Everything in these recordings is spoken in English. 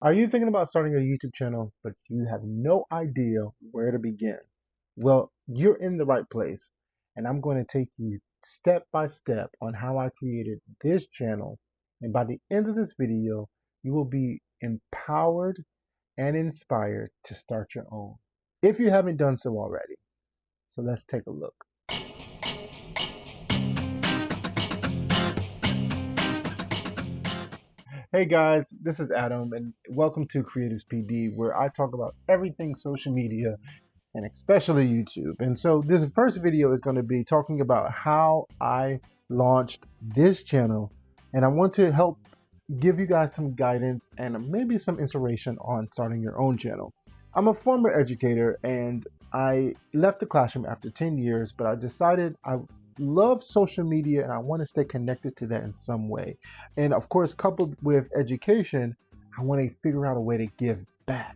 Are you thinking about starting a YouTube channel, but you have no idea where to begin? Well, you're in the right place, and I'm going to take you step by step on how I created this channel. And by the end of this video, you will be empowered and inspired to start your own, if you haven't done so already. So let's take a look. Hey guys, this is Adam, and welcome to Creatives PD, where I talk about everything social media and especially YouTube. And so this first video is going to be talking about how I launched this channel, and I want to help give you guys some guidance and maybe some inspiration on starting your own channel. I'm a former educator and I left the classroom after 10 years, but I decided I love social media and I want to stay connected to that in some way. And of course, coupled with education, I want to figure out a way to give back,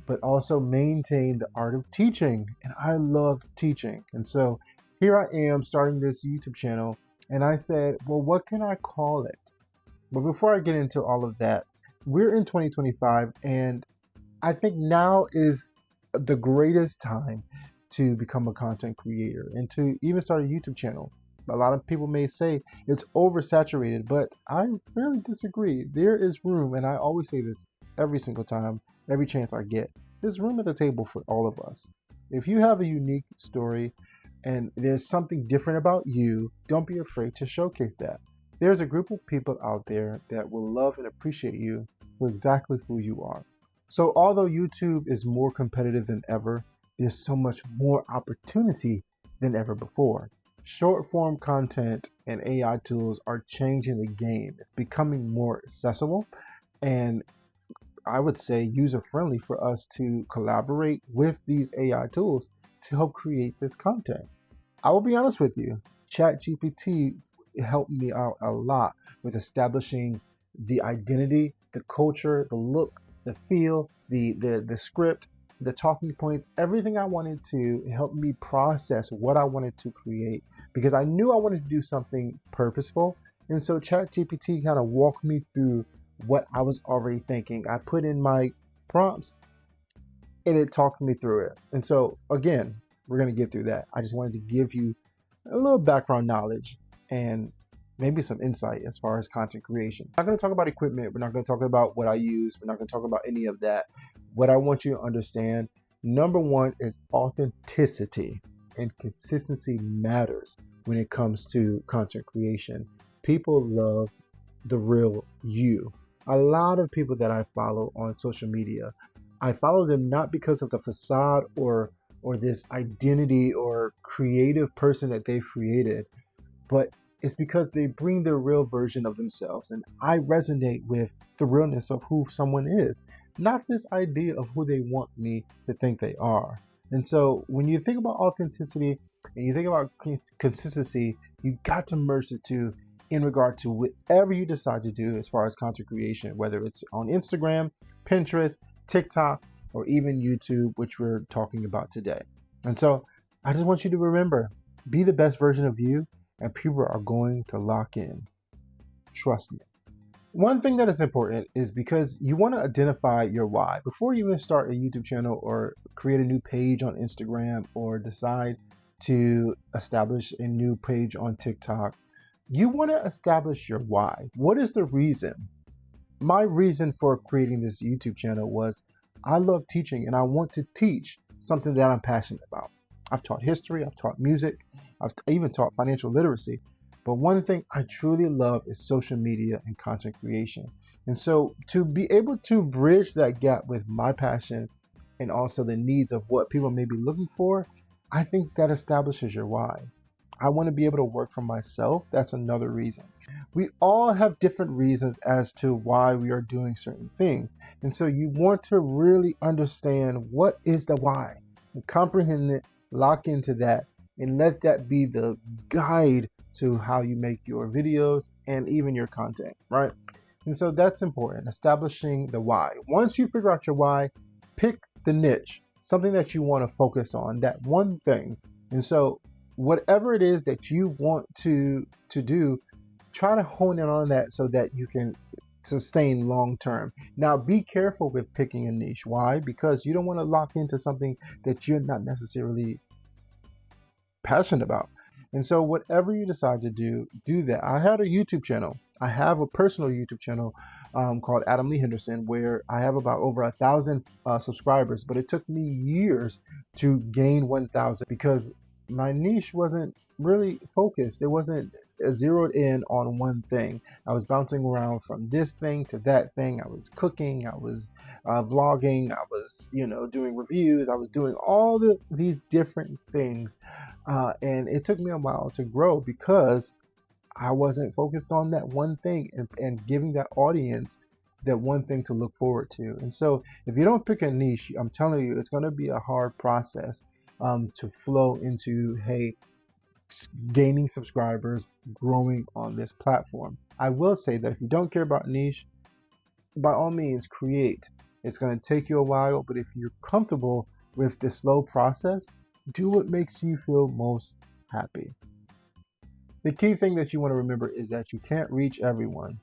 but also maintain the art of teaching. And I love teaching. And so here I am starting this YouTube channel, and I said, well, what can I call it? But before I get into all of that, we're in 2025, and I think now is the greatest time to become a content creator and to even start a YouTube channel. A lot of people may say it's oversaturated, but I really disagree. There is room, and I always say this every single time, every chance I get. There's room at the table for all of us. If you have a unique story and there's something different about you, don't be afraid to showcase that. There's a group of people out there that will love and appreciate you for exactly who you are. So although YouTube is more competitive than ever, there's so much more opportunity than ever before. Short form content and AI tools are changing the game. It's becoming more accessible and I would say user-friendly for us to collaborate with these AI tools to help create this content. I will be honest with you, ChatGPT helped me out a lot with establishing the identity, the culture, the look, the feel, the script, the talking points, everything I wanted to help me process what I wanted to create, because I knew I wanted to do something purposeful. And so ChatGPT kind of walked me through what I was already thinking. I put in my prompts and it talked me through it. And so again, we're going to get through that. I just wanted to give you a little background knowledge and maybe some insight as far as content creation. I'm not going to talk about equipment. We're not going to talk about what I use. We're not going to talk about any of that. What I want you to understand, number one, is authenticity, and consistency matters when it comes to content creation. People love the real you. A lot of people that I follow on social media, I follow them not because of the facade or this identity or creative person that they've created, but it's because they bring their real version of themselves. And I resonate with the realness of who someone is, not this idea of who they want me to think they are. And so when you think about authenticity and you think about consistency, you got to merge the two in regard to whatever you decide to do as far as content creation, whether it's on Instagram, Pinterest, TikTok, or even YouTube, which we're talking about today. And so I just want you to remember, be the best version of you, and people are going to lock in. Trust me. One thing that is important is because you want to identify your why. Before you even start a YouTube channel or create a new page on Instagram or decide to establish a new page on TikTok, you want to establish your why. What is the reason? My reason for creating this YouTube channel was I love teaching and I want to teach something that I'm passionate about. I've taught history, I've taught music, I've even taught financial literacy. But one thing I truly love is social media and content creation. And so to be able to bridge that gap with my passion and also the needs of what people may be looking for, I think that establishes your why. I want to be able to work for myself. That's another reason. We all have different reasons as to why we are doing certain things. And so you want to really understand what is the why and comprehend it, lock into that, and let that be the guide to how you make your videos and even your content, right? And so that's important, establishing the why. Once you figure out your why, pick the niche, something that you want to focus on, that one thing. And so whatever it is that you want to do, try to hone in on that so that you can sustain long term. Now, be careful with picking a niche. Why? Because you don't want to lock into something that you're not necessarily passionate about. And so whatever you decide to do, do that. I had a YouTube channel. I have a personal YouTube channel called Adam Lee Henderson, where I have about over 1,000 subscribers, but it took me years to gain 1,000 because my niche wasn't really focused. It wasn't zeroed in on one thing. I was bouncing around from this thing to that thing. I was cooking, I was vlogging, I was, doing reviews. I was doing all these different things. And it took me a while to grow because I wasn't focused on that one thing and giving that audience that one thing to look forward to. And so if you don't pick a niche, I'm telling you, it's going to be a hard process to flow into, hey, gaining subscribers, growing on this platform. I will say that if you don't care about niche, by all means, create. It's going to take you a while, but if you're comfortable with the slow process, do what makes you feel most happy. The key thing that you want to remember is that you can't reach everyone.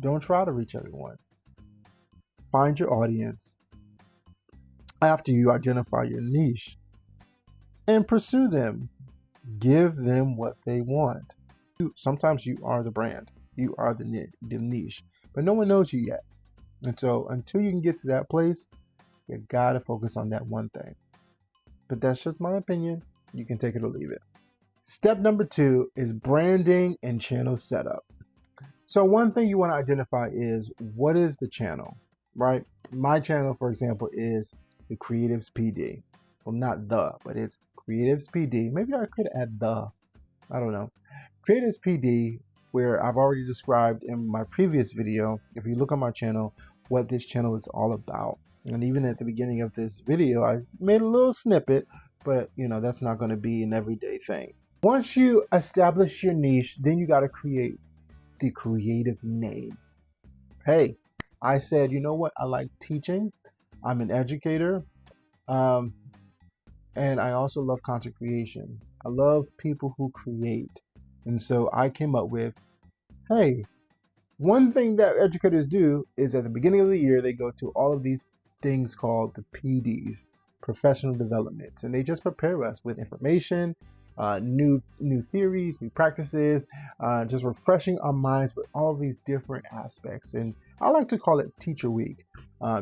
Don't try to reach everyone. Find your audience after you identify your niche and pursue them. Give them what they want. Sometimes you are the brand. You are the niche, but no one knows you yet. And so until you can get to that place, you got to focus on that one thing. But that's just my opinion. You can take it or leave it. Step number 2 is branding and channel setup. So one thing you want to identify is, what is the channel, right? My channel, for example, is the Creatives PD. Well, not the, but it's Creatives PD. Maybe I could add the, I don't know. Creatives PD, where I've already described in my previous video, if you look on my channel, what this channel is all about. And even at the beginning of this video, I made a little snippet, but that's not going to be an everyday thing. Once you establish your niche, then you got to create the creative name. Hey, I said, you know what? I like teaching. I'm an educator. And I also love content creation. I love people who create. And so I came up with, hey, one thing that educators do is at the beginning of the year, they go to all of these things called the PDs, professional developments, and they just prepare us with information, new theories, new practices, just refreshing our minds with all these different aspects. And I like to call it Teacher Week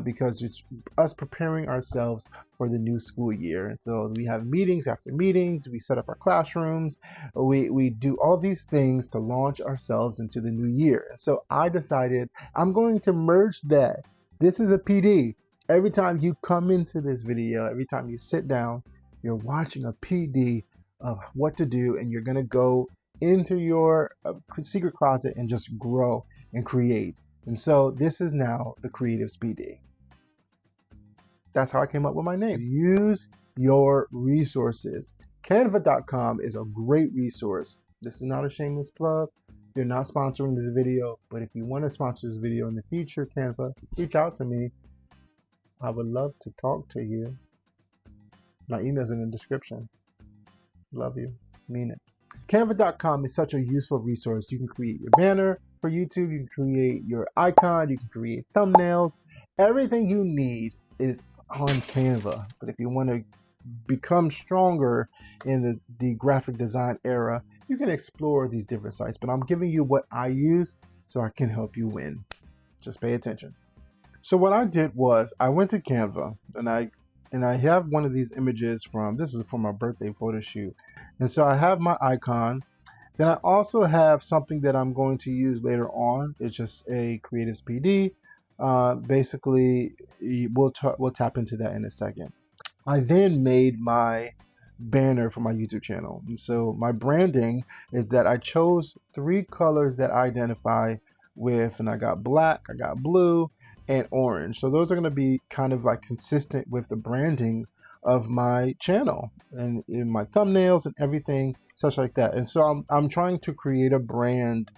because it's us preparing ourselves for the new school year. And so we have meetings after meetings, we set up our classrooms, we do all these things to launch ourselves into the new year. And so I decided I'm going to merge that. This is a PD. Every time you come into this video, every time you sit down, you're watching a PD of what to do, and you're gonna go into your secret closet and just grow and create. And so this is now the Creatives PD. That's how I came up with my name. Use your resources. Canva.com is a great resource. This is not a shameless plug. You're not sponsoring this video, but if you want to sponsor this video in the future, Canva, reach out to me. I would love to talk to you. My email's in the description. Love you. Mean it. Canva.com is such a useful resource. You can create your banner for YouTube. You can create your icon. You can create thumbnails. Everything you need is on Canva. But if you want to become stronger in the graphic design era, you can explore these different sites. But I'm giving you what I use so I can help you win. Just pay attention. So what I did was I went to Canva and I have one of these images this is for my birthday photo shoot. And so I have my icon. Then I also have something that I'm going to use later on. It's just a Creatives PD. Basically, we'll tap into that in a second. I then made my banner for my YouTube channel. And so my branding is that I chose 3 colors that I identify with, and I got black, I got blue, and orange. So those are going to be kind of like consistent with the branding of my channel and in my thumbnails and everything such like that. And so I'm trying to create a brand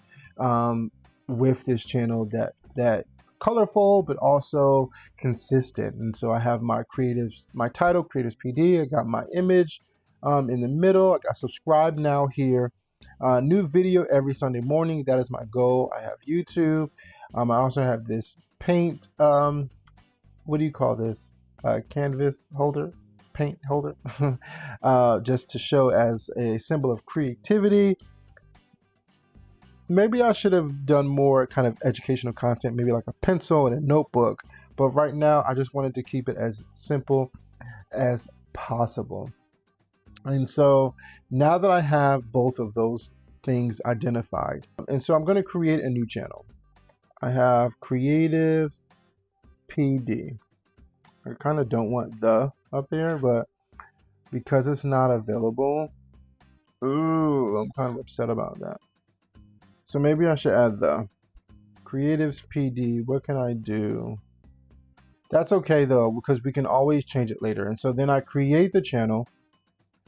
with this channel that colorful but also consistent. And so I have my title, Creatives PD. I got my image in the middle. I got subscribe now here. New video every Sunday morning. That is my goal. I have YouTube. I also have this paint, what do you call this? Canvas holder, paint holder, just to show as a symbol of creativity. Maybe I should have done more kind of educational content, maybe like a pencil and a notebook. But right now, I just wanted to keep it as simple as possible. And so now that I have both of those things identified, and so I'm going to create a new channel. I have Creatives PD. I kind of don't want the up there, but because it's not available, ooh, I'm kind of upset about that. So maybe I should add the Creatives PD. What can I do? That's okay though, because we can always change it later. And so then I create the channel.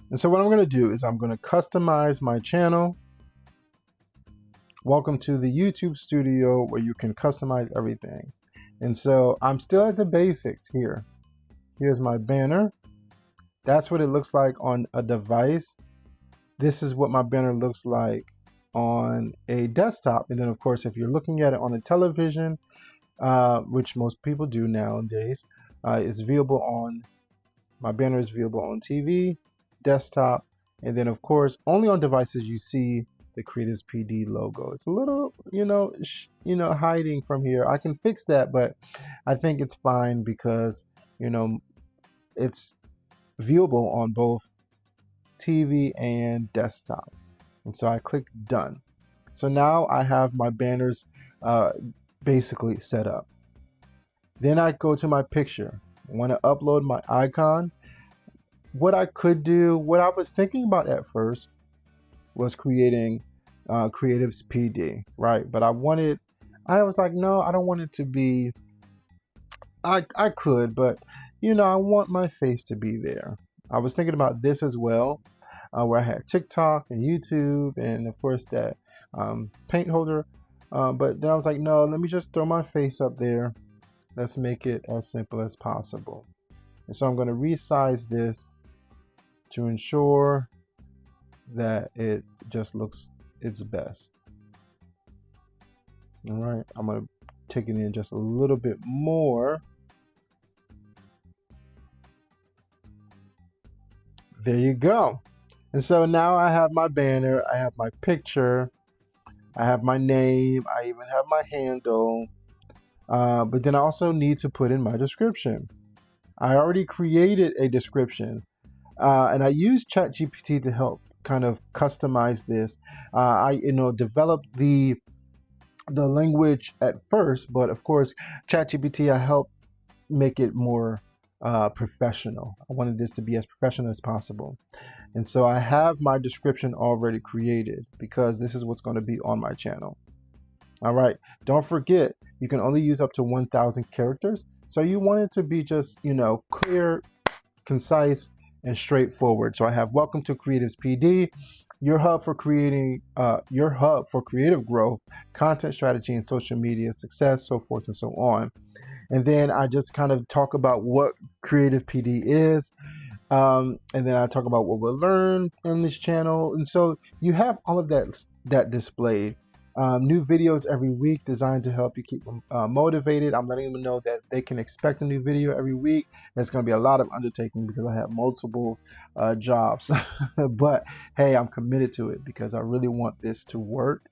And so what I'm going to do is I'm going to customize my channel. Welcome to the YouTube studio where you can customize everything. And so I'm still at the basics here. Here's my banner. That's what it looks like on a device. This is what my banner looks like on a desktop. And then of course, if you're looking at it on a television, which most people do nowadays, it's viewable on, my banner is viewable on TV, desktop, and then of course, only on devices you see the Creatives PD logo. It's a little, hiding from here. I can fix that, but I think it's fine because, it's viewable on both TV and desktop. And so I click done. So now I have my banners basically set up. Then I go to my picture. I want to upload my icon. What I could do, what I was thinking about at first was creating Creatives PD, right? But I was like, no, I don't want it to be, I could, but I want my face to be there. I was thinking about this as well, where I had TikTok and YouTube and of course that paint holder. But then I was like, no, let me just throw my face up there. Let's make it as simple as possible. And so I'm going to resize this to ensure that it just looks its best. All right, I'm going to take it in just a little bit more. There you go. And so now I have my banner, I have my picture, I have my name, I even have my handle, but then I also need to put in my description. I already created a description, and I used ChatGPT to help kind of customize this. I developed the language at first, but of course ChatGPT I helped make it more professional. I wanted this to be as professional as possible. And so I have my description already created because this is what's going to be on my channel. All right. Don't forget, you can only use up to 1,000 characters. So you want it to be just, clear, concise, and straightforward. So I have welcome to Creatives PD, your hub for creating, your hub for creative growth, content strategy, and social media success, so forth and so on. And then I just kind of talk about what Creative PD is. And then I talk about what we'll learn in this channel. And so you have all of that displayed. New videos every week designed to help you keep them motivated. I'm letting them know that they can expect a new video every week. It's going to be a lot of undertaking because I have multiple jobs. But hey, I'm committed to it because I really want this to work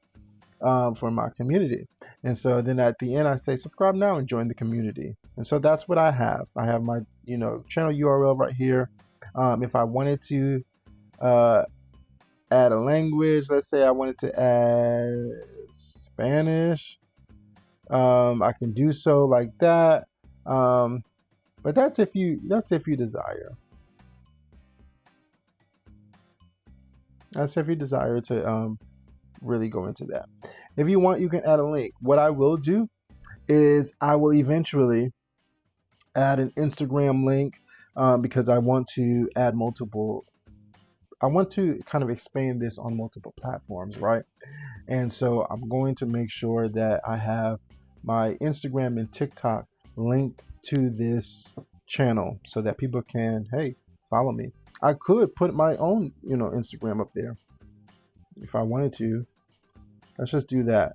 for my community. And so then at the end I say subscribe now and join the community. And so that's what I have. I have my channel URL right here. If I wanted to add a language, let's say I wanted to add Spanish, I can do so like that. But that's if you desire. That's if you desire to really go into that. If you want, you can add a link. What I will do is I will eventually add an Instagram link because I want to add multiple. I want to kind of expand this on multiple platforms, right? And so I'm going to make sure that I have my Instagram and TikTok linked to this channel so that people can, hey, follow me. I could put my own, Instagram up there if I wanted to. Let's just do that.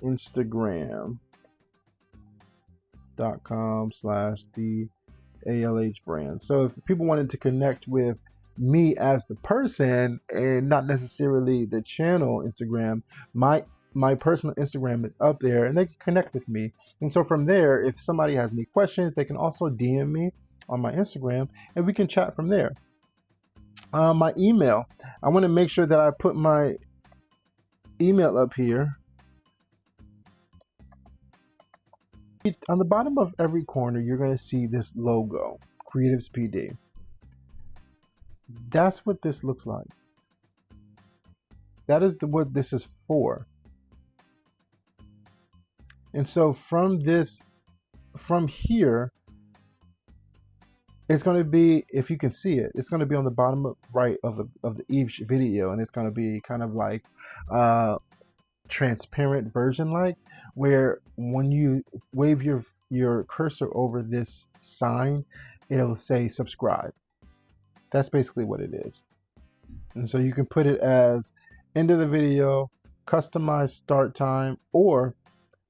Instagram.com/the ALH brand. So if people wanted to connect with me as the person and not necessarily the channel Instagram, my personal Instagram is up there and they can connect with me. And so from there, if somebody has any questions, they can also DM me on my Instagram and we can chat from there. My email, I want to make sure that I put my email up here. On the bottom of every corner, you're going to see this logo, Creatives PD. That's what this looks like. That is what this is for. And so from here, it's going to be, if you can see it, it's going to be on the bottom right of each video, and it's going to be kind of like transparent version, like where when you wave your cursor over this sign, it'll say subscribe. That's basically what it is. And so you can put it as end of the video, customize start time, or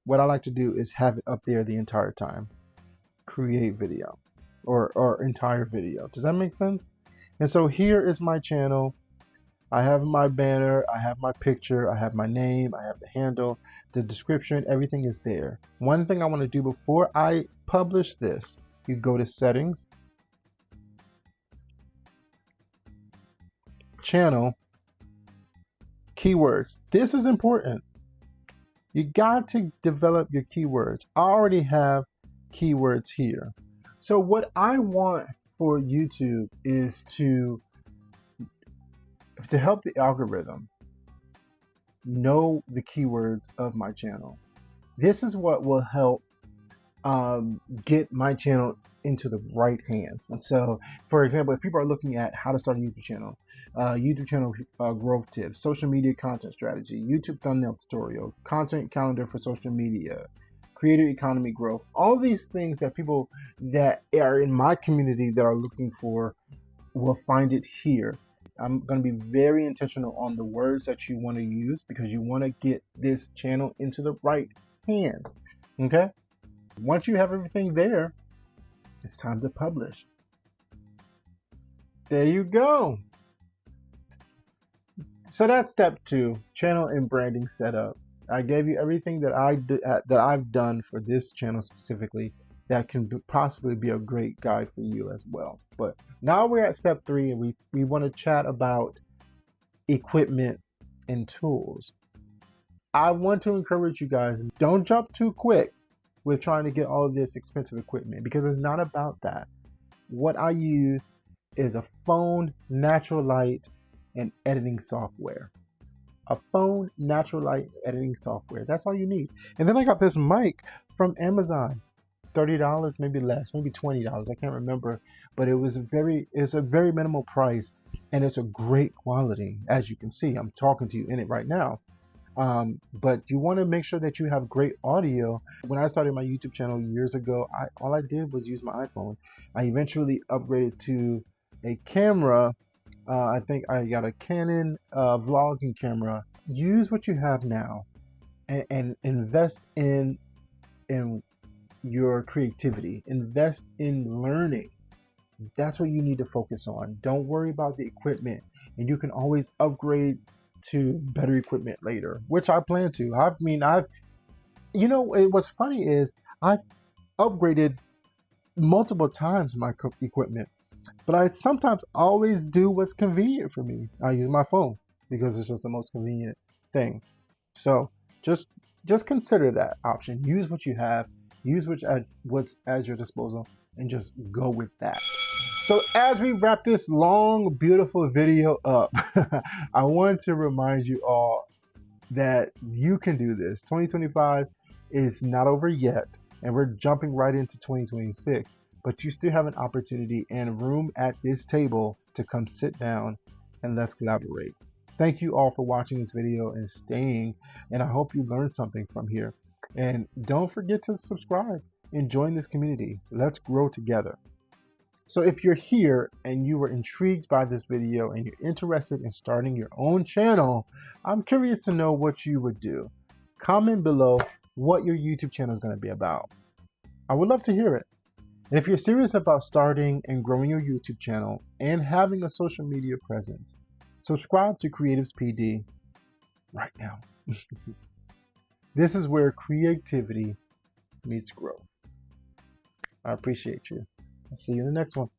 what I like to do is have it up there the entire time. Create video or entire video. Does that make sense? And so here is my channel. I have my banner, I have my picture, I have my name, I have the handle, the description, everything is there. One thing I want to do before I publish this, you go to settings, channel, keywords. This is important. You got to develop your keywords. I already have keywords here. So what I want for YouTube is to help the algorithm know the keywords of my channel. This is what will help get my channel into the right hands. And so, for example, if people are looking at how to start a YouTube channel growth tips, social media content strategy, YouTube thumbnail tutorial, content calendar for social media, creator economy growth, all these things that people that are in my community that are looking for will find it here. I'm going to be very intentional on the words that you want to use because you want to get this channel into the right hands. Okay? Once you have everything there, it's time to publish. There you go. So that's step 2, channel and branding setup. I gave you everything that I've done for this channel specifically that can possibly be a great guide for you as well. But now we're at step 3 and we want to chat about equipment and tools. I want to encourage you guys, don't jump too quick with trying to get all of this expensive equipment because it's not about that. What I use is a phone, natural light, and editing software. A phone, natural light, editing software. That's all you need. And then I got this mic from Amazon. $30, maybe less, maybe $20. I can't remember, but it's a very minimal price and it's a great quality. As you can see, I'm talking to you in it right now. But you want to make sure that you have great audio. When I started my YouTube channel years ago, all I did was use my iPhone. I eventually upgraded to a camera. I think I got a Canon vlogging camera. Use what you have now and invest in your creativity. Invest in learning. That's what you need to focus on. Don't worry about the equipment, and you can always upgrade to better equipment later, which I plan to. What's funny is I've upgraded multiple times my equipment, but I sometimes always do what's convenient for me. I use my phone because it's just the most convenient thing. So just consider that option. Use what you have. Use what's at your disposal and just go with that. So as we wrap this long, beautiful video up, I want to remind you all that you can do this. 2025 is not over yet, and we're jumping right into 2026, but you still have an opportunity and room at this table to come sit down and let's collaborate. Thank you all for watching this video and staying, and I hope you learned something from here. And don't forget to subscribe and join this community. Let's grow together. So if you're here and you were intrigued by this video and you're interested in starting your own channel, I'm curious to know what you would do. comment below what your YouTube channel is going to be about. I would love to hear it. And if you're serious about starting and growing your YouTube channel and having a social media presence, subscribe to Creatives PD right now. This is where creativity meets growth. I appreciate you. I'll see you in the next one.